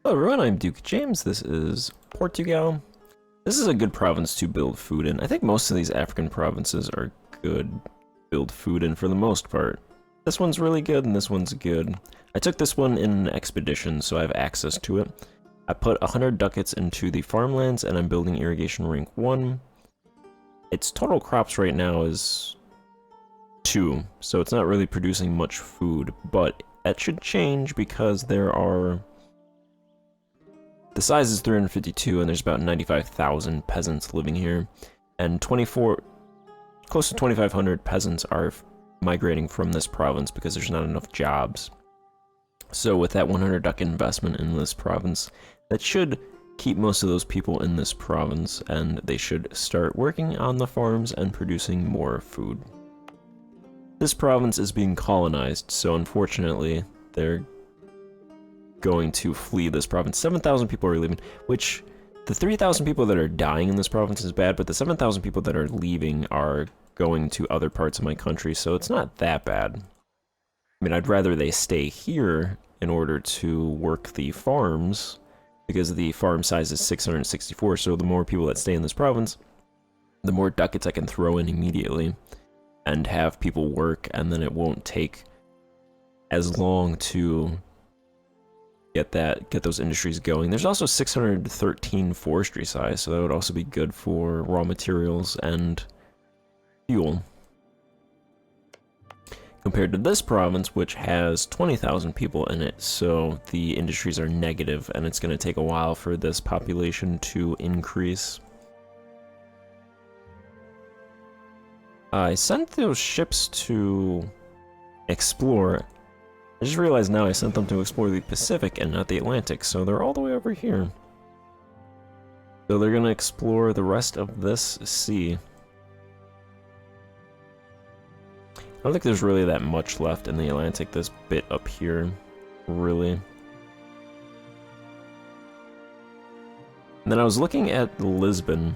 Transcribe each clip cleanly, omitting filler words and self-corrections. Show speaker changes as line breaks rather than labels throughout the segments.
Hello everyone, I'm Duke James. This is Portugal. This is a good province to build food in. I think most of these African provinces are good to build food in for the most part. This one's really good and this one's good. I took this one in an expedition, so I have access to it. I put 100 ducats into the farmlands and I'm building irrigation rank 1. Its total crops right now is 2, so it's not really producing much food, but that should change because the size is 352 and there's about 95,000 peasants living here, and close to 2,500 peasants are migrating from this province because there's not enough jobs. So with that 100 ducat investment in this province, that should keep most of those people in this province, and they should start working on the farms and producing more food. This province is being colonized, so unfortunately, they're going to flee this province. 7,000 people are leaving, which the 3,000 people that are dying in this province is bad, but the 7,000 people that are leaving are going to other parts of my country, so it's not that bad. I mean, I'd rather they stay here in order to work the farms, because the farm size is 664, so the more people that stay in this province, the more ducats I can throw in immediately and have people work, and then it won't take as long to get those industries going. There's also 613 forestry size, so that would also be good for raw materials and fuel. Compared to this province, which has 20,000 people in it, so the industries are negative, and it's going to take a while for this population to increase. I sent those ships to explore. I just realized now I sent them to explore the Pacific and not the Atlantic, so they're all the way over here. So they're going to explore the rest of this sea. I don't think there's really that much left in the Atlantic, this bit up here, really. And then I was looking at Lisbon.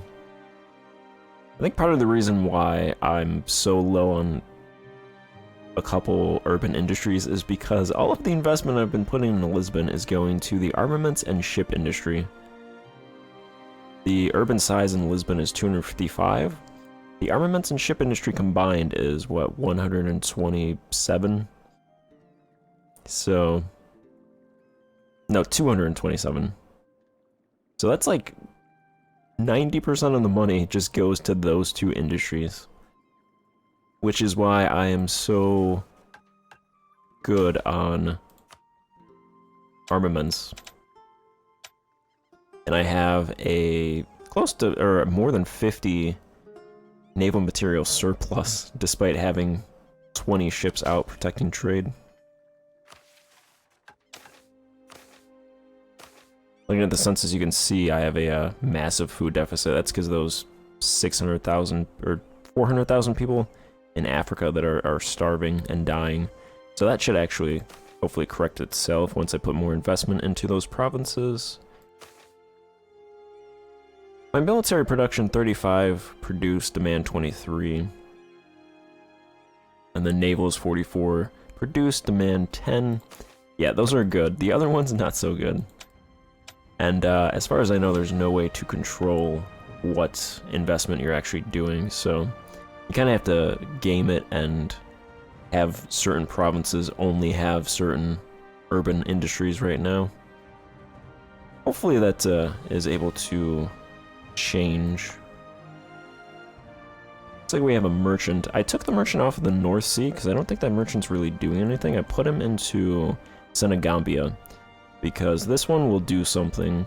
I think part of the reason why I'm so low on a couple urban industries is because all of the investment I've been putting into Lisbon is going to the armaments and ship industry. The urban size in Lisbon is 255. The armaments and ship industry combined is, what, 127? So, no, 227. So that's like 90% of the money just goes to those two industries. Which is why I am so good on armaments. And I have a close to, or more than 50 naval material surplus, despite having 20 ships out protecting trade. Looking at the census, you can see I have a massive food deficit. That's because those 600,000 or 400,000 people in Africa that are starving and dying. So that should actually hopefully correct itself once I put more investment into those provinces. My military production 35, produce, demand 23. And then naval is 44, produce, demand 10. Yeah, those are good. The other ones, not so good. And as far as I know, there's no way to control what investment you're actually doing, so you kind of have to game it and have certain provinces only have certain urban industries right now. Hopefully that is able to change. Looks like we have a merchant. I took the merchant off of the North Sea because I don't think that merchant's really doing anything. I put him into Senegambia because this one will do something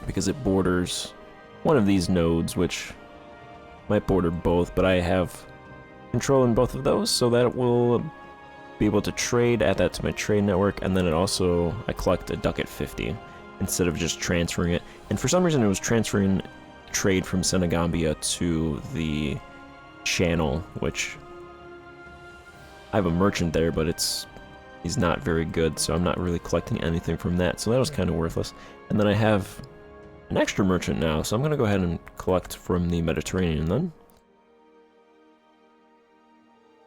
because it borders one of these nodes, which might border both, but I have control in both of those, so that it will be able to trade, add that to my trade network, and then it also, I collect a ducat 50 instead of just transferring it. And for some reason it was transferring trade from Senegambia to the channel, which I have a merchant there, but he's not very good, so I'm not really collecting anything from that, so that was kind of worthless. And then I have an extra merchant now, so I'm going to go ahead and collect from the Mediterranean then,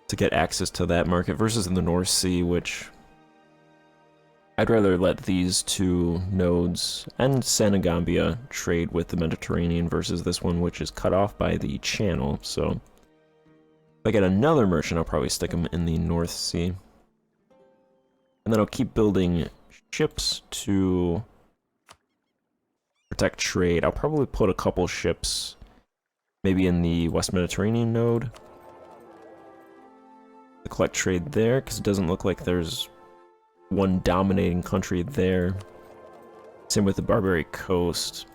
to get access to that market versus in the North Sea, which I'd rather let these two nodes and Senegambia trade with the Mediterranean versus this one, which is cut off by the channel. So if I get another merchant, I'll probably stick him in the North Sea. And then I'll keep building ships to protect trade. I'll probably put a couple ships maybe in the West Mediterranean node to collect trade there, because it doesn't look like there's one dominating country there. Same with the Barbary Coast.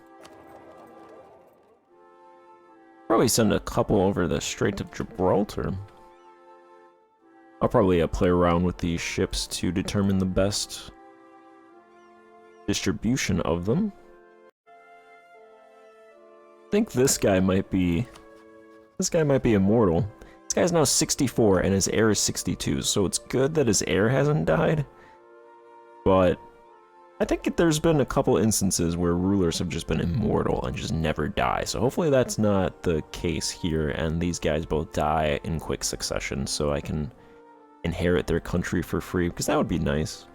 Probably send a couple over the Strait of Gibraltar. I'll probably play around with these ships to determine the best distribution of them. I think this guy might be immortal. This guy's now 64 and his heir is 62, so it's good that his heir hasn't died. But I think there's been a couple instances where rulers have just been immortal and just never die. So hopefully that's not the case here, and these guys both die in quick succession so I can inherit their country for free, because that would be nice.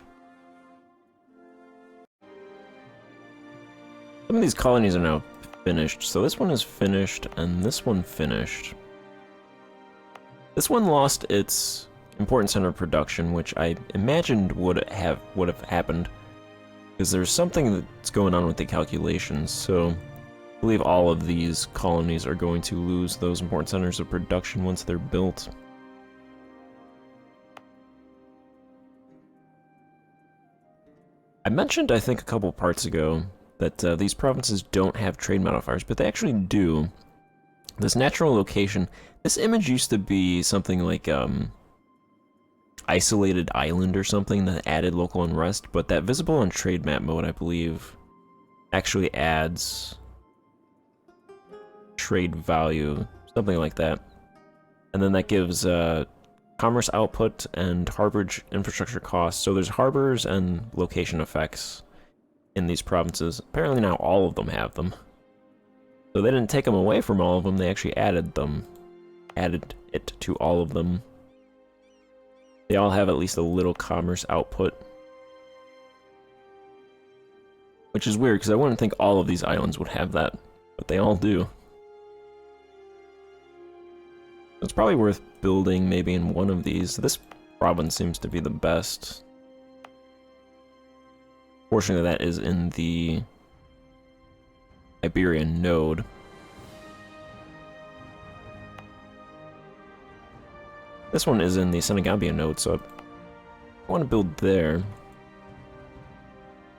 Some of these colonies are now finished. So this one is finished and this one finished. This one lost its important center of production, which I imagined would have happened, because there's something that's going on with the calculations. So I believe all of these colonies are going to lose those important centers of production once they're built. I mentioned, I think a couple parts ago, that these provinces don't have trade modifiers, but they actually do. This natural location, this image used to be something like isolated island or something that added local unrest, but that visible on trade map mode, I believe, actually adds trade value, something like that. And then that gives commerce output and harborage infrastructure costs. So there's harbors and location effects in these provinces. Apparently now all of them have them. So they didn't take them away from all of them, they actually added it to all of them. They all have at least a little commerce output. Which is weird, because I wouldn't think all of these islands would have that, but they all do. It's probably worth building maybe in one of these. This province seems to be the best. Fortunately, that is in the Iberian node. This one is in the Senegambia node, so I want to build there.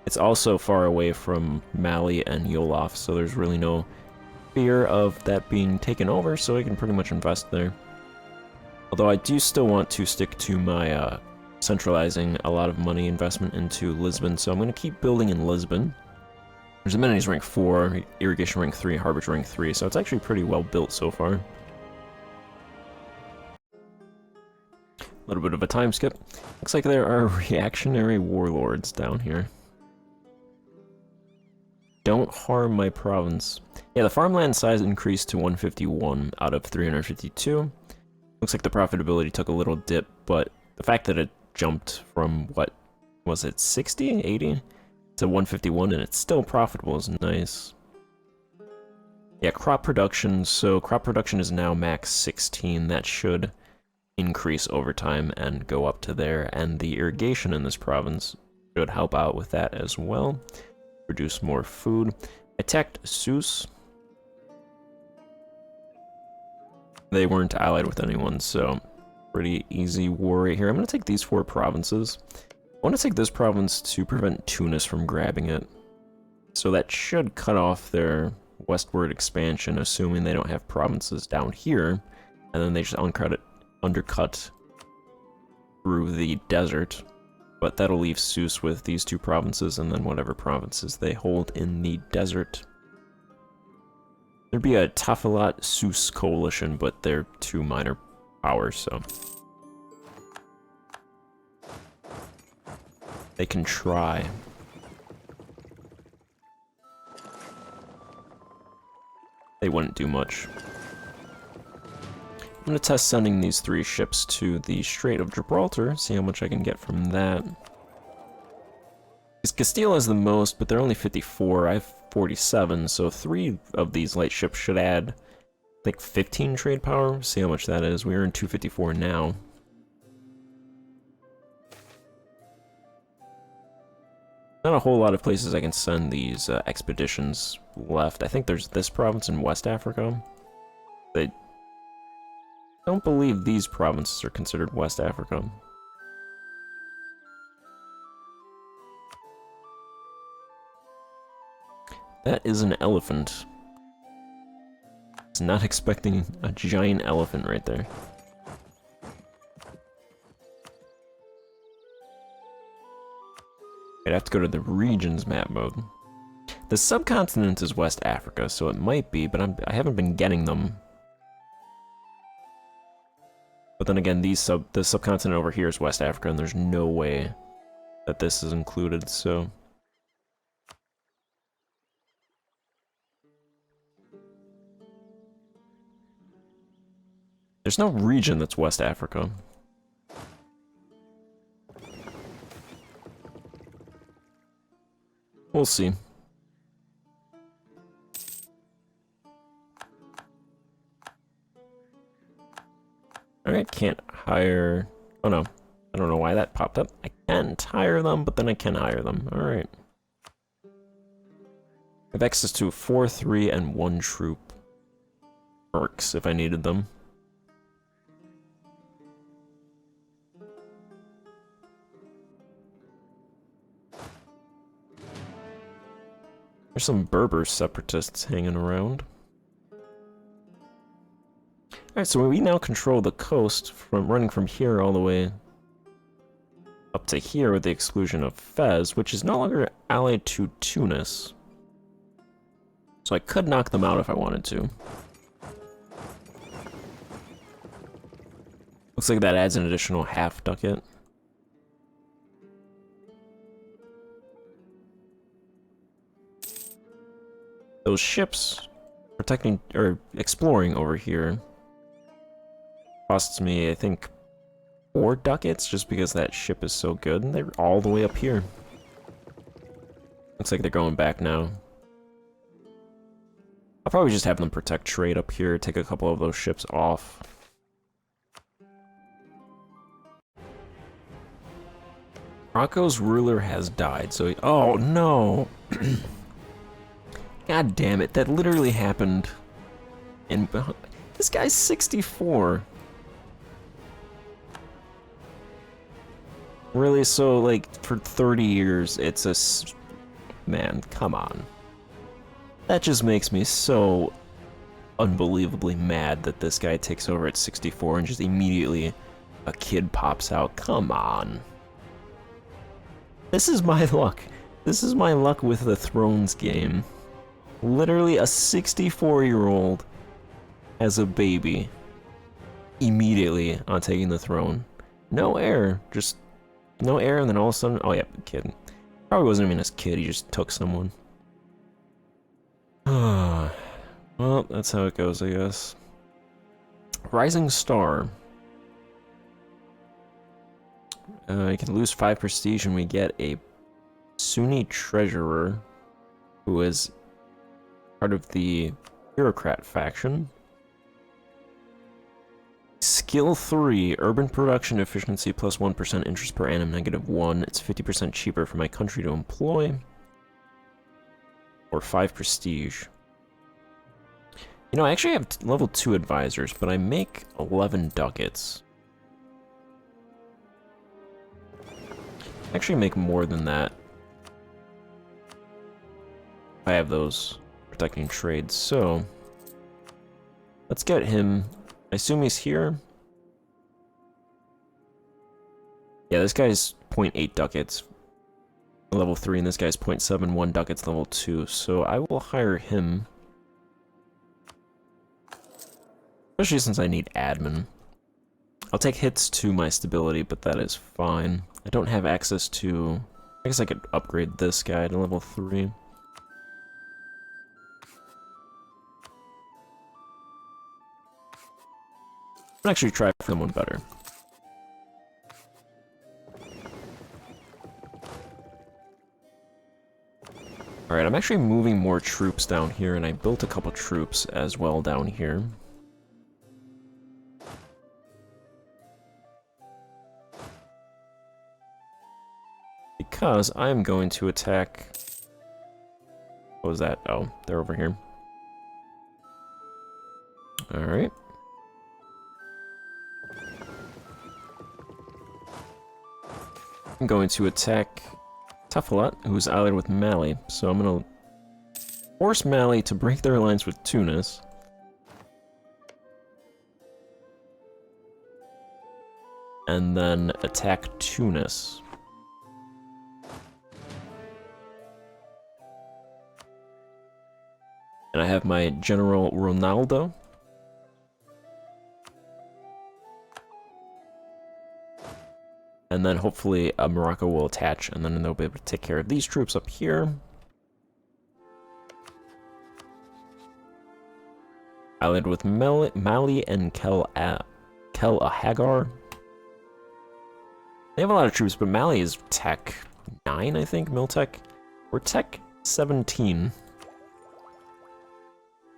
It's also far away from Mali and Yolof, so there's really no fear of that being taken over, so I can pretty much invest there. Although I do still want to stick to my centralizing a lot of money investment into Lisbon, so I'm going to keep building in Lisbon. There's amenities rank 4, irrigation rank 3, harborage rank 3, so it's actually pretty well built so far. A little bit of a time skip. Looks like there are reactionary warlords down here. Don't harm my province. Yeah, the farmland size increased to 151 out of 352. Looks like the profitability took a little dip, but the fact that it jumped from, what was it, 60, 80 to 151 and it's still profitable is nice. Yeah, crop production. So crop production is now max 16. That should increase over time and go up to there. And the irrigation in this province should help out with that as well. Produce more food. Attacked Sus. They weren't allied with anyone, so pretty easy war right here. I'm going to take these 4 provinces. I want to take this province to prevent Tunis from grabbing it. So that should cut off their westward expansion, assuming they don't have provinces down here. And then they just undercut through the desert. But that'll leave Sus with these 2 provinces, and then whatever provinces they hold in the desert. There'd be a Tafilat-Sus coalition, but they're 2 minor powers, so they can try. They wouldn't do much. I'm going to test sending these 3 ships to the Strait of Gibraltar, see how much I can get from that. Because Castile has the most, but they're only 54. I have 47, so 3 of these light ships should add, like, 15 trade power. See how much that is. We're in 254 now. Not a whole lot of places I can send these expeditions left. I think there's this province in West Africa. I don't believe these provinces are considered West Africa. That is an elephant. I was not expecting a giant elephant right there. I'd have to go to the regions map mode. The subcontinent is West Africa, so it might be, but I haven't been getting them. But then again, the subcontinent over here is West Africa, and there's no way that this is included, so... There's no region that's West Africa. We'll see. Alright, can't hire... Oh no, I don't know why that popped up. I can't hire them, but then I can hire them. Alright. I have access to 4, 3, and 1 troop. Perks if I needed them. There's some Berber separatists hanging around. Alright, so we now control the coast from running from here all the way up to here with the exclusion of Fez, which is no longer allied to Tunis. So I could knock them out if I wanted to. Looks like that adds an additional half ducat. Those ships protecting or exploring over here costs me, I think, 4 ducats just because that ship is so good, and they're all the way up here. Looks like they're going back now. I'll probably just have them protect trade up here, take a couple of those ships off. Morocco's ruler has died, so oh no! God damn it, that literally happened. And this guy's 64. Really? So, like, for 30 years, it's a... Man, come on. That just makes me so unbelievably mad that this guy takes over at 64 and just immediately a kid pops out. Come on. This is my luck. This is my luck with the Thrones game. Literally a 64-year-old as a baby immediately on taking the throne. No heir, just no heir, and then all of a sudden, oh yeah, kid. Probably wasn't even his kid, he just took someone. Well, that's how it goes, I guess. Rising Star. You can lose 5 prestige and we get a Sunni treasurer who is part of the bureaucrat faction. Skill 3, urban production efficiency plus 1% interest per annum, -1. It's 50% cheaper for my country to employ. Or 5 prestige. You know, I actually have level 2 advisors, but I make 11 ducats. I actually make more than that. I have those protecting trade, so let's get him. I assume he's here. Yeah, this guy's 0.8 ducats level 3, and this guy's 0.71 ducats level 2, so I will hire him. Especially since I need admin. I'll take hits to my stability, but that is fine. I don't have access to... I guess I could upgrade this guy to level 3. I'll actually try for someone better. Alright, I'm actually moving more troops down here, and I built a couple troops as well down here. Because I'm going to attack... What was that? Oh, they're over here. Alright. I'm going to attack Tefilot, who's allied with Mali. So I'm going to force Mali to break their alliance with Tunis. And then attack Tunis. And I have my General Ronaldo. And then hopefully Morocco will attach, and then they'll be able to take care of these troops up here. Allied with Mali and Kel Hagar. They have a lot of troops, but Mali is Tech 9, I think, Miltech. We're Tech 17.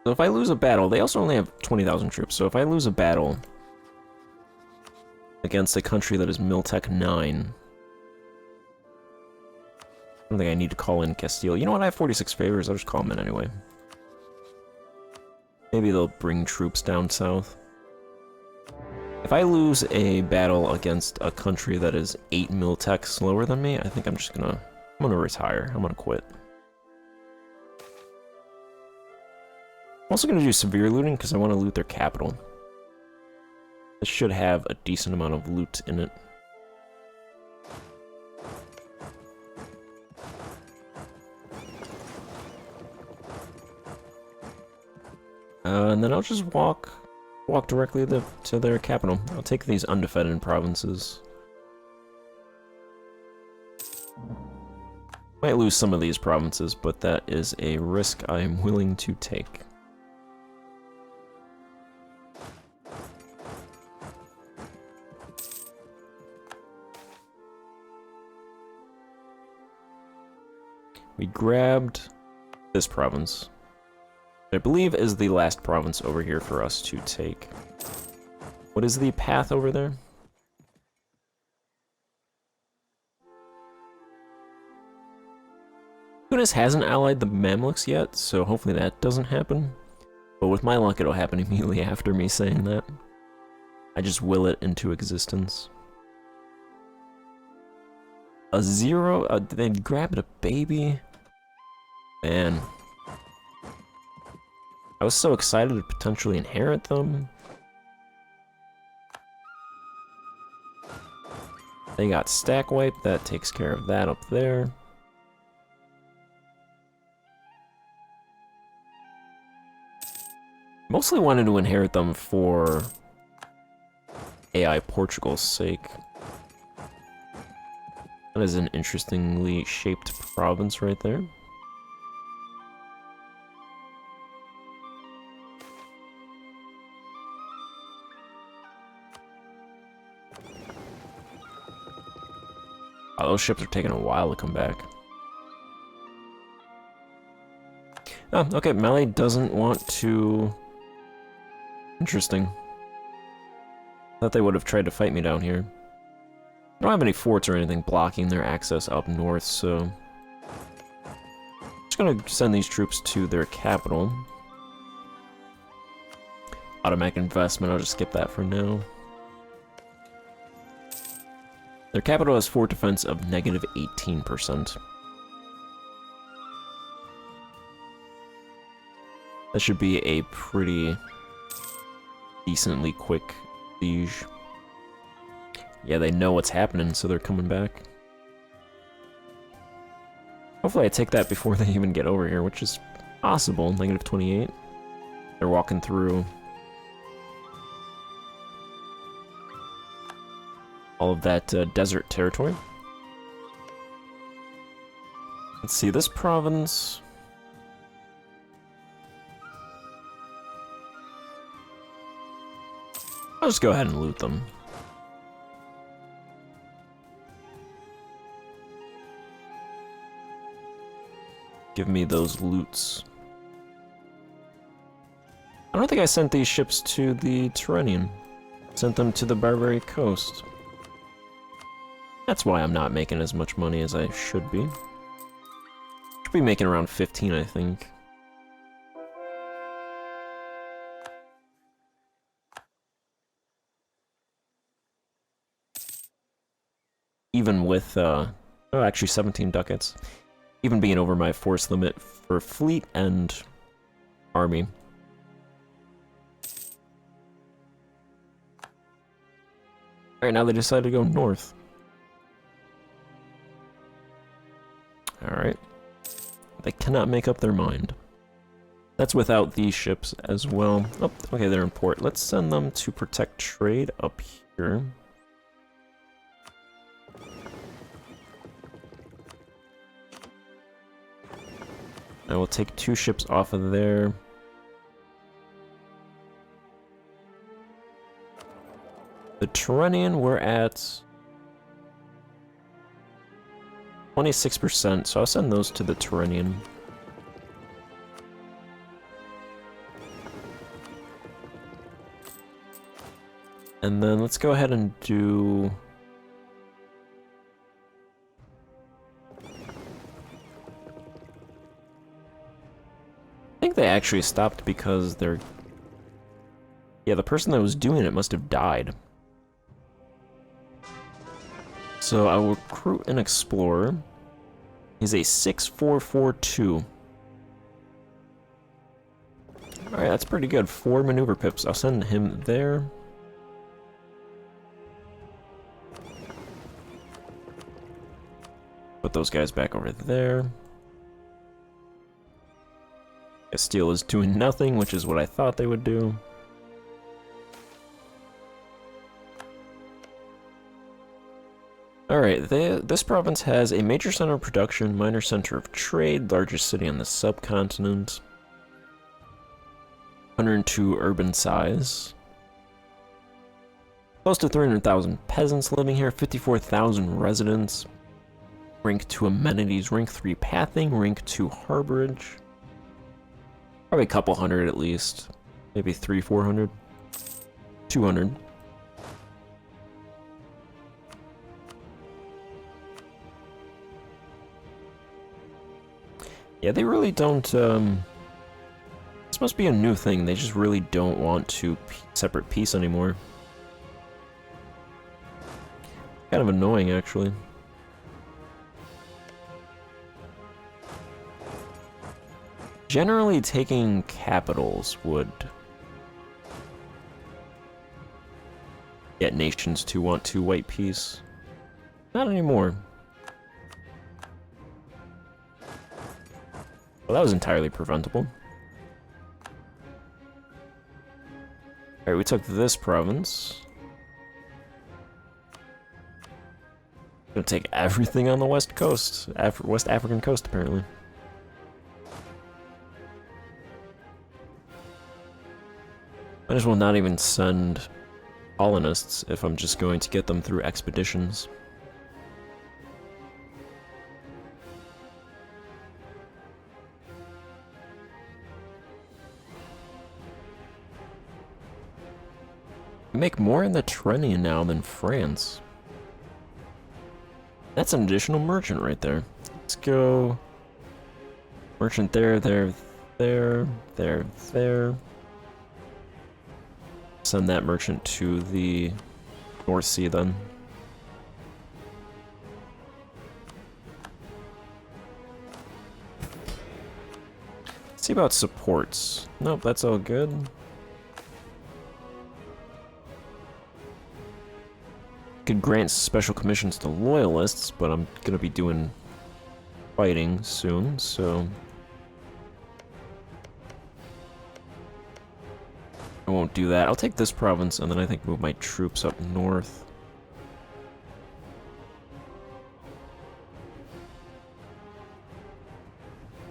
So if I lose a battle, they also only have 20,000 troops, so if I lose a battle against a country that is Miltech 9, I don't think I need to call in Castile. You know what, I have 46 favors, I'll just call them in anyway. Maybe they'll bring troops down south. If I lose a battle against a country that is 8 Miltech slower than me, I think I'm just gonna... I'm gonna retire. I'm gonna quit. I'm also gonna do severe looting because I want to loot their capital. It should have a decent amount of loot in it. And then I'll just walk directly to their capital. I'll take these undefended provinces. Might lose some of these provinces, but that is a risk I am willing to take. We grabbed this province. I believe is the last province over here for us to take. What is the path over there? Tunis hasn't allied the Mamluks yet, so hopefully that doesn't happen. But with my luck, it'll happen immediately after me saying that. I just will it into existence. A 0? They grabbed a baby? Man. I was so excited to potentially inherit them. They got stack wipe, that takes care of that up there. Mostly wanted to inherit them for AI Portugal's sake. That is an interestingly shaped province right there. Oh, those ships are taking a while to come back. Oh, okay, Mali doesn't want to... Interesting. Thought they would have tried to fight me down here. I don't have any forts or anything blocking their access up north, so... I'm just gonna send these troops to their capital. Automatic investment, I'll just skip that for now. Their capital has fort defense of negative 18%. That should be a pretty decently quick siege. Yeah, they know what's happening, so they're coming back. Hopefully I take that before they even get over here, which is possible. Negative 28. They're walking through all of that desert territory. Let's see, this province... I'll just go ahead and loot them. give me those loots. I don't think I sent these ships to the Tyrrhenian. Sent them to the Barbary coast. That's why I'm not making as much money as I should be. Should be making around 15, I think. Even with, oh, actually 17 ducats. Even being over my force limit for fleet and army. Alright, now they decided to go north. Alright. They cannot make up their mind. That's without these ships as well. Oh, okay, they're in port. Let's send them to protect trade up here. I will take 2 ships off of there. The Tyrrhenian, we're at 26%, so I'll send those to the Tyrrhenian. And then let's go ahead and do... I think they actually stopped because they're... Yeah, the person that was doing it must have died. So I will recruit an explorer. He's a 6442. Alright, that's pretty good. 4 maneuver pips. I'll send him there. Put those guys back over there. Castile is doing nothing, which is what I thought they would do. Alright, this province has a major center of production, minor center of trade, largest city on the subcontinent, 102 urban size, close to 300,000 peasants living here, 54,000 residents, rank 2 amenities, rank 3 pathing, rank 2 harborage, probably a couple hundred at least, maybe 300-400, 200. Yeah, they really don't, this must be a new thing, they just really don't want to separate peace anymore. Kind of annoying, actually. Generally, taking capitals would get nations to want to white peace. Not anymore. Well, that was entirely preventable. Alright, we took this province. Gonna take everything on the west coast. West African coast, apparently. Might as well not even send colonists if I'm just going to get them through expeditions. We make more in the Tyrrhenian now than France. That's an additional merchant right there. Let's go... Merchant there, there, there, there, there. Send that merchant to the North Sea then. Let's see about supports. Nope, that's all good. Could grant special commissions to loyalists, but I'm gonna be doing fighting soon, so I won't do that. I'll take this province and then I think move my troops up north.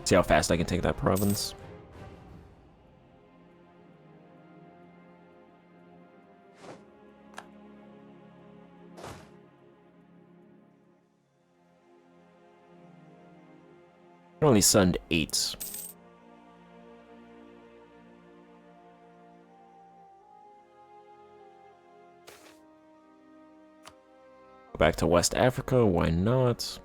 See how fast I can take that province. I only send 8. Go back to West Africa, why not?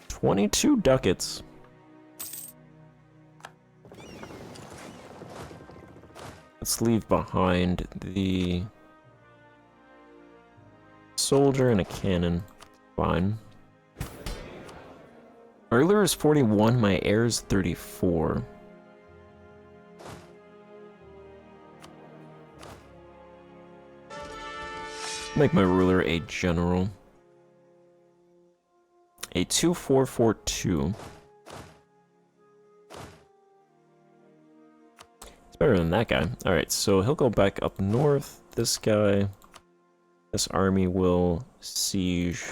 $22 ducats. Let's leave behind the soldier and a cannon. Fine. Earlier is 41, my heir is 34. Make my ruler a general. A 2-4-4-2. It's better than that guy. Alright, so he'll go back up north. This guy, this army will siege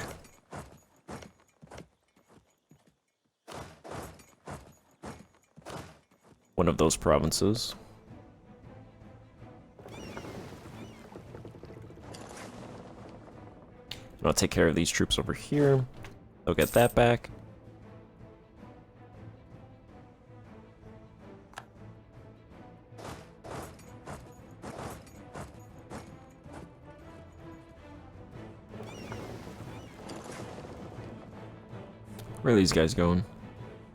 one of those provinces. And I'll take care of these troops over here. They'll get that back. Where are these guys going?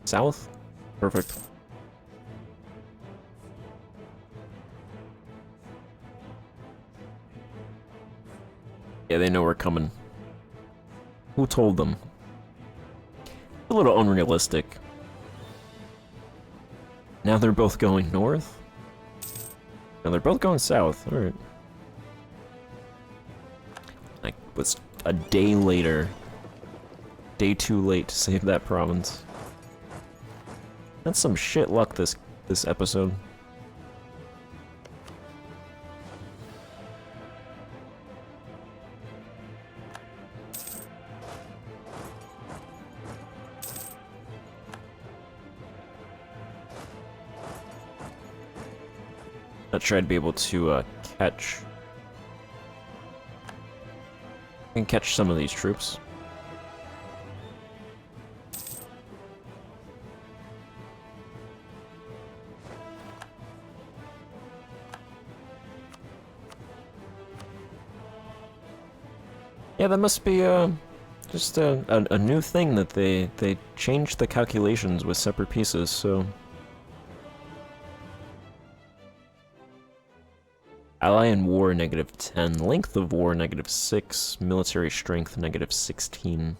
South? Perfect. Yeah, they know we're coming. Who told them? A little unrealistic. Now they're both going north? Now they're both going south. Alright. Like, was a day later. Day too late to save that province. That's some shit luck this episode. Not sure I'd be able to catch. I can catch some of these troops. Yeah, that must be just a new thing that they changed the calculations with separate pieces, so. Ally in war, -10. Length of war, -6. Military strength, -16.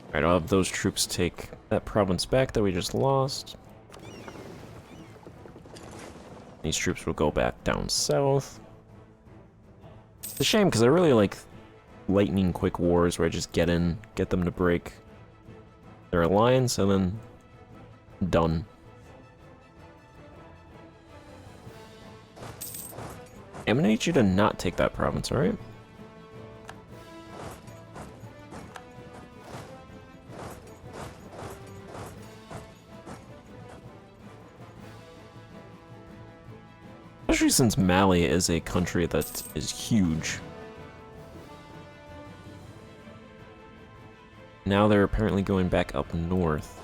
Alright, I'll have those troops take that province back that we just lost. These troops will go back down south. It's a shame, because I really like lightning quick wars where I just get in, get them to break their alliance, and then done. I'm gonna need you to not take that province, alright? Especially since Mali is a country that is huge. Now they're apparently going back up north.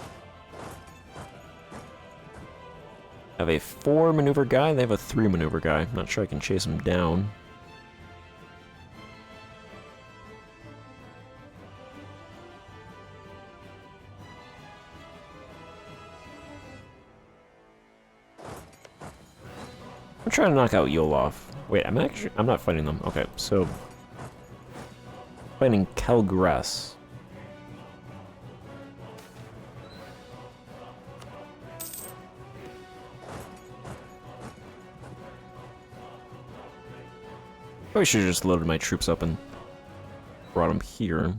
Have a 4 maneuver guy, they have a 3 maneuver guy. I'm not sure I can chase him down. I'm trying to knock out Yolof. Wait, I'm not fighting them. Okay, so fighting Kelgras. Probably should have just loaded my troops up and brought them here.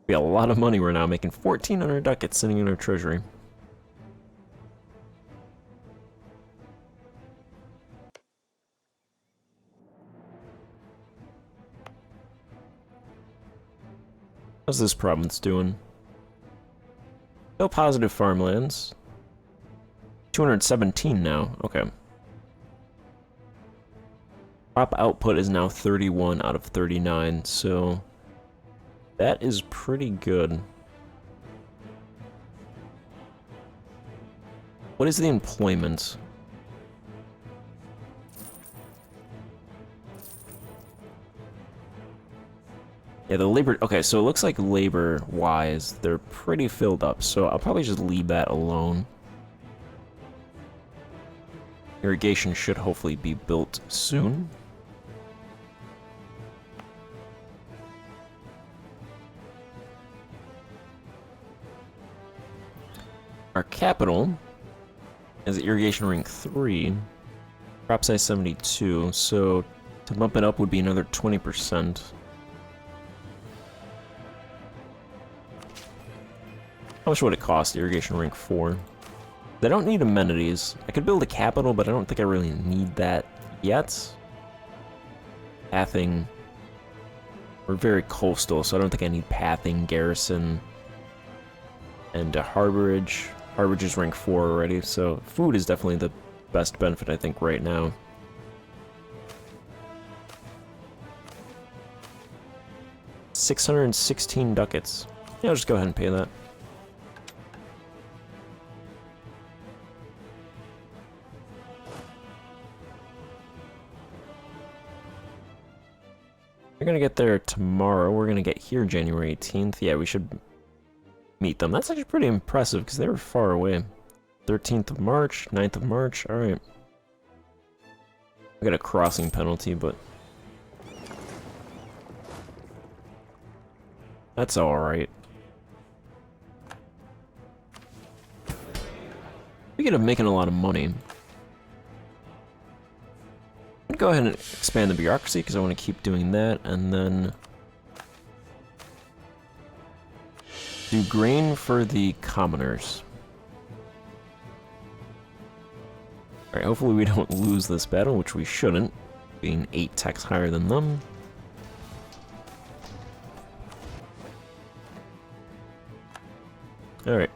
Be a lot of money we're now making. 1,400 ducats sitting in our treasury. How's this province doing? Still positive farmlands. 217 now, okay. Crop output is now 31 out of 39, so that is pretty good. What is the employment? Yeah, the labor... Okay, so it looks like labor-wise, they're pretty filled up, so I'll probably just leave that alone. Irrigation should hopefully be built soon. Our capital is irrigation rank 3, crop size 72, so to bump it up would be another 20%. How much would it cost, irrigation rank 4? They don't need amenities. I could build a capital, but I don't think I really need that yet. Pathing. We're very coastal, so I don't think I need pathing, garrison, and harborage. Harborage is rank 4 already, so food is definitely the best benefit, I think, right now. $616 ducats. Yeah, I'll just go ahead and pay that. We're gonna get there tomorrow. We're gonna get here January 18th. Yeah, we should meet them. That's actually pretty impressive because they were far away. 13th of March, 9th of March. Alright. I got a crossing penalty, but that's alright. Speaking of making a lot of money, go ahead and expand the bureaucracy because I want to keep doing that, and then do grain for the commoners. Alright, hopefully we don't lose this battle, which we shouldn't, being 8 techs higher than them. Alright.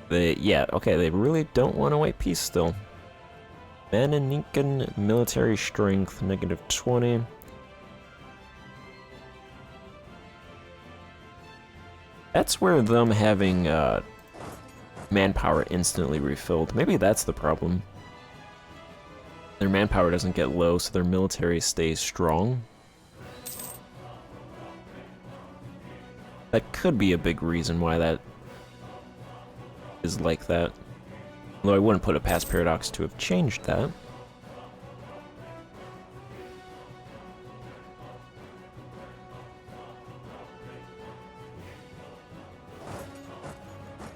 Yeah, okay, they really don't want a white peace still. Mananikan military strength, -20. That's where them having manpower instantly refilled. Maybe that's the problem. Their manpower doesn't get low, so their military stays strong. That could be a big reason why that is like that. Although I wouldn't put it past Paradox to have changed that.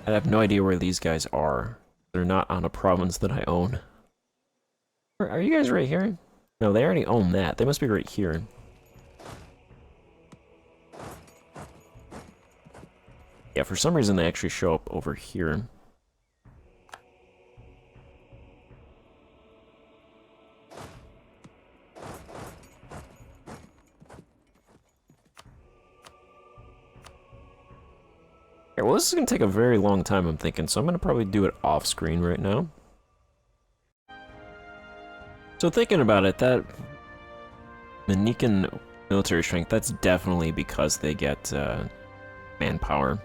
I have no idea where these guys are. They're not on a province that I own. Are you guys right here? No, they already own that. They must be right here. Yeah, for some reason they actually show up over here. Okay, well, this is going to take a very long time, I'm thinking, so I'm going to probably do it off-screen right now. So thinking about it, that Manikan military strength, that's definitely because they get manpower.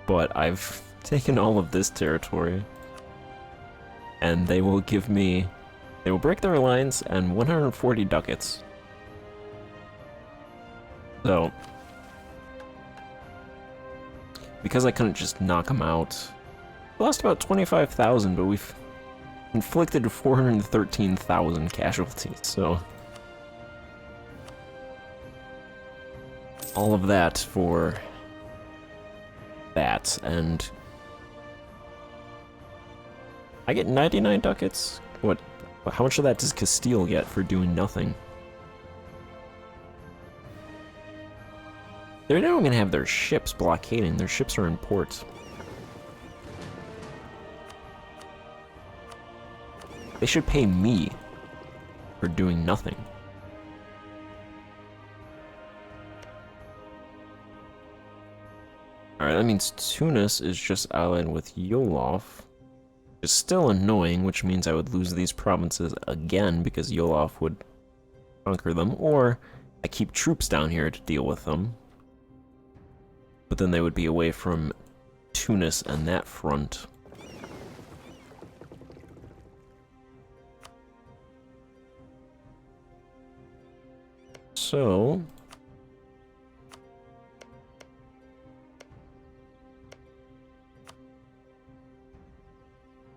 But I've taken all of this territory, and they will give me... They will break their alliance and 140 ducats. So... because I couldn't just knock them out. We lost about 25,000, but we've inflicted 413,000 casualties, so... all of that for... that, and... I get 99 ducats? What? How much of that does Castile get for doing nothing? They're now gonna have their ships blockading. Their ships are in port. They should pay me for doing nothing. Alright, that means Tunis is just allied with Yolof. It's still annoying, which means I would lose these provinces again because Yolof would conquer them, or I keep troops down here to deal with them. But then they would be away from Tunis and that front. So...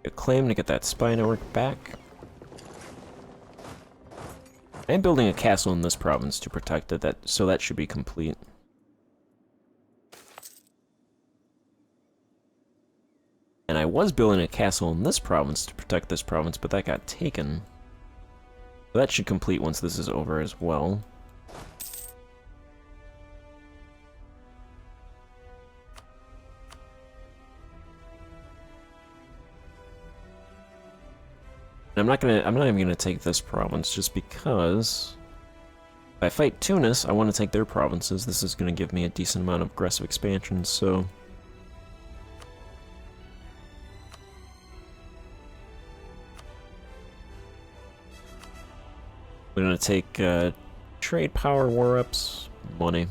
a claim to get that spy network back. I'm building a castle in this province to protect it, so that should be complete. And I was building a castle in this province to protect this province, but that got taken. So that should complete once this is over as well. I'm not even gonna take this province just because if I fight Tunis, I want to take their provinces. This is gonna give me a decent amount of aggressive expansion, so we're gonna take trade power, war ups, money.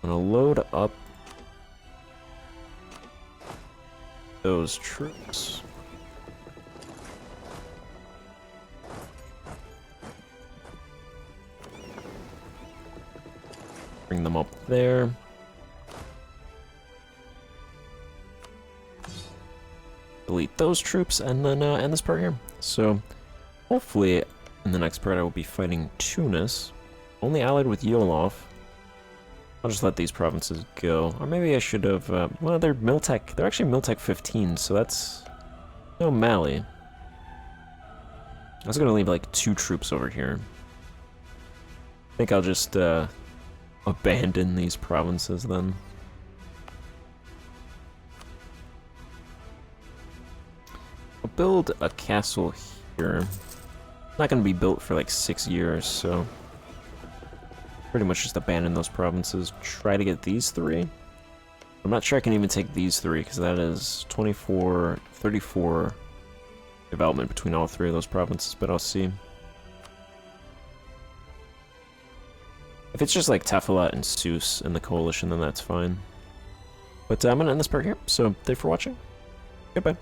I'm gonna load up those troops. Bring them up there. Delete those troops and then end this part here. So hopefully in the next part I will be fighting Tunis, only allied with Yolof. I'll just let these provinces go. Or maybe I should have, well, they're Miltech. They're actually Miltech 15, so that's no Mali. I was gonna leave like 2 troops over here. I think I'll just abandon these provinces then. I'll build a castle here. Not gonna be built for like 6 years, so pretty much just abandon those provinces. Try to get these 3. I'm not sure I can even take these 3 because that is 24, 34 development between all 3 of those provinces, but I'll see. If it's just like Tefilot and Seuss in the coalition, then that's fine. But I'm gonna end this part here, so thanks for watching. Goodbye.